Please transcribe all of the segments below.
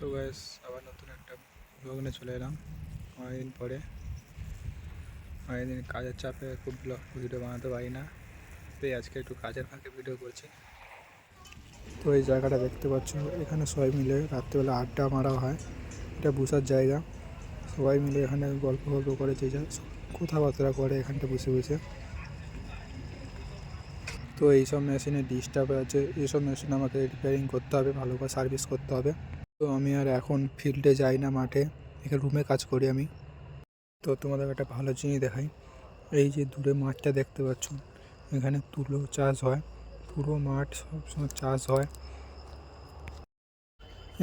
তো গ্যাস আবার নতুন একটা ব্লগ নিয়ে চলে এলাম অনেকদিন পরে। অনেকদিন কাজের চাপে খুব ব্লগ ভিডিও বানাতে পারি না, তাই আজকে একটু কাজের ফাঁকে ভিডিও করছি। তো এই জায়গাটা দেখতে পাচ্ছ, এখানে সবাই মিলে রাত্রেবেলা আড্ডা মারা হয়। এটা বসার জায়গা, সবাই মিলে এখানে গল্প করে যে যা কথাবার্তা করে এখানটা বসে বসে। তো এইসব মেশিনে ডিস্টার্ব আছে, এইসব মেশিন আমাকে রিপেয়ারিং করতে হবে, ভালো করে সার্ভিস করতে হবে। তো আমি আর এখন ফিল্ডে যাই না, মাঠে, এখানে রুমে কাজ করি আমি। তো তোমাদের একটা ভালো জিনিস দেখাই, এই যে দূরে মাঠটা দেখতে পাচ্ছ, এখানে তুলো চাষ হয়, পুরো মাঠ সবসময় চাষ হয়।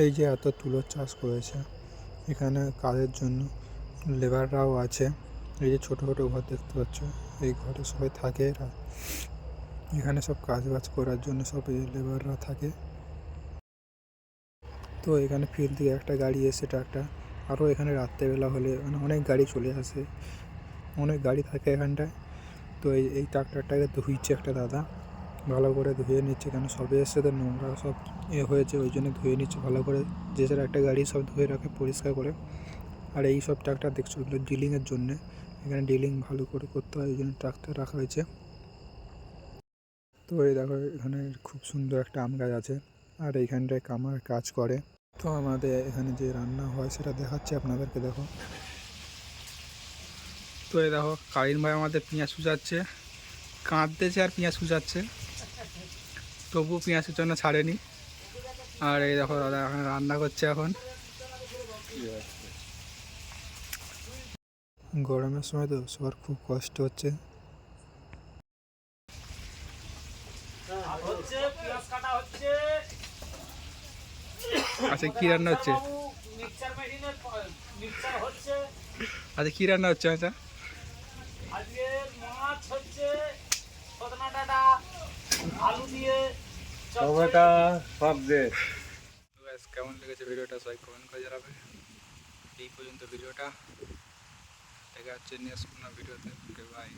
এই যে এত তুলো চাষ করেছে, এখানে কাজের জন্য লেবাররাও আছে। এই যে ছোটো ছোটো ঘর দেখতে পাচ্ছ, এই ঘরে সবাই থাকে, এখানে সব কাজ বাজ করার জন্য সব এই লেবাররা থাকে। তো এখানে ফিল্ড থেকে একটা গাড়ি এসে ট্রাক্টর, আরও এখানে রাত্রেবেলা হলে মানে অনেক গাড়ি চলে আসে, অনেক গাড়ি থাকে এখানটায়। তো এই ট্রাক্টরটাকে ধুইছে একটা দাদা, ভালো করে ধুয়ে নিচ্ছে, কেন সবে এসে তো নোংরা সব হয়েছে, ওই জন্য ধুয়ে নিচ্ছে ভালো করে। যে যার একটা গাড়ি সব ধুয়ে রাখে পরিষ্কার করে। আর এই সব ট্রাক্টর দেখছো, এগুলো ডিলিংয়ের জন্যে, এখানে ডিলিং ভালো করে করতে হয়, ওই জন্য ট্রাক্টর রাখা হয়েছে। তো এই দেখো, এখানে খুব সুন্দর একটা আম গাছ আছে, আর এইখানটায় কামার কাজ করে। তো আমাদের এখানে যে রান্না হয় সেটা দেখাচ্ছি আপনাদেরকে, দেখো। তো এই দেখো, কারিন ভাই আমাদের পেঁয়াজ কুচাচ্ছে, কাঁদতেছে আর পেঁয়াজ কুচাচ্ছে, তবু পেঁয়াজের জন্য ছাড়েনি। আর এই দেখো দাদা এখানে রান্না করছে এখন। গরমের সময় তো সবার খুব কষ্ট হচ্ছে। আচ্ছা কি রান্না হচ্ছে? আচ্ছা কি রান্না হচ্ছে? আচ্ছা আজকে মাছ হচ্ছে, সজনা ডাঁটা আলু দিয়ে টমেটো সব দে। কেমন লেগেছে ভিডিওটা সবাই কমেন্ট করে জানাবে। এই পর্যন্ত ভিডিওটা, দেখা হচ্ছে নেক্সট কোনো ভিডিওতে। বাই।